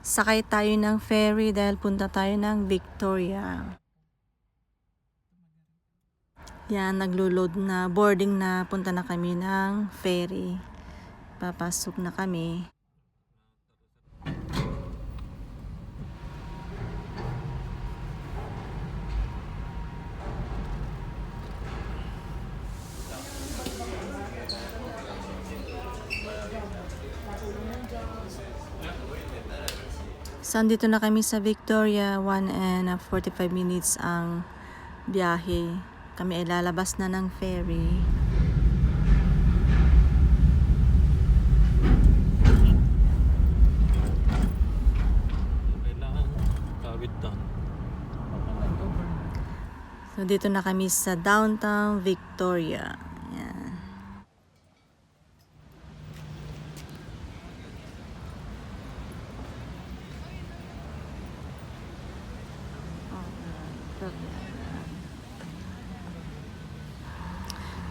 sakay tayo ng ferry dahil punta tayo ng Victoria. Yan, naglo-load na, boarding na, punta na kami ng ferry. Papasok na kami. So, andito na kami sa Victoria. 1 and 45 minutes ang biyahe. Kami ay lalabas na ng ferry. So, dito na kami sa downtown Victoria. Yan.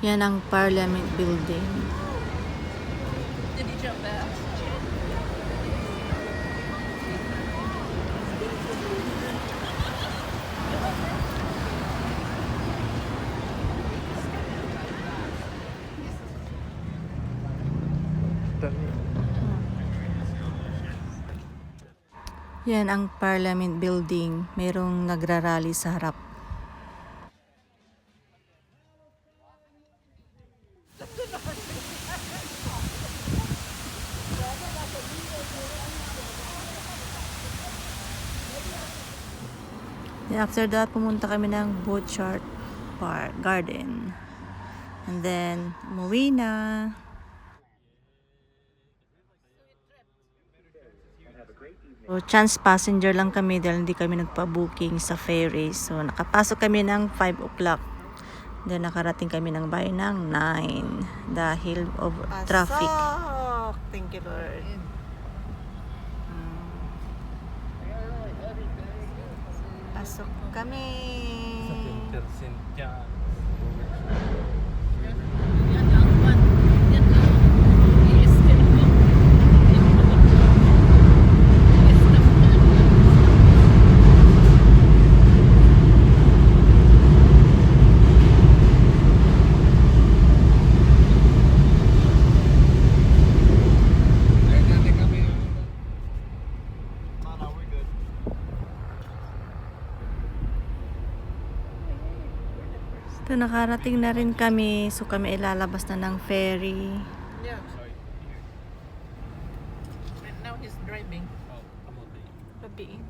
Yan ang Parliament Building. Did he jump back? Yan ang Parliament Building. Mayroong nagrarally sa harap. Then after that, pumunta kami ng Butchart Park Garden. And then, umuwi na. So, chance passenger lang kami dahil hindi kami nagpa-booking sa ferry. So, nakapasok kami ng 5 o'clock. Then, nakarating kami ng bahay ng 9 dahil of traffic. Thank you, Lord. Pasok kami. So, nakarating na rin kami. So, kami ilalabas na ng ferry. Yeah. And now he's driving. Gabi.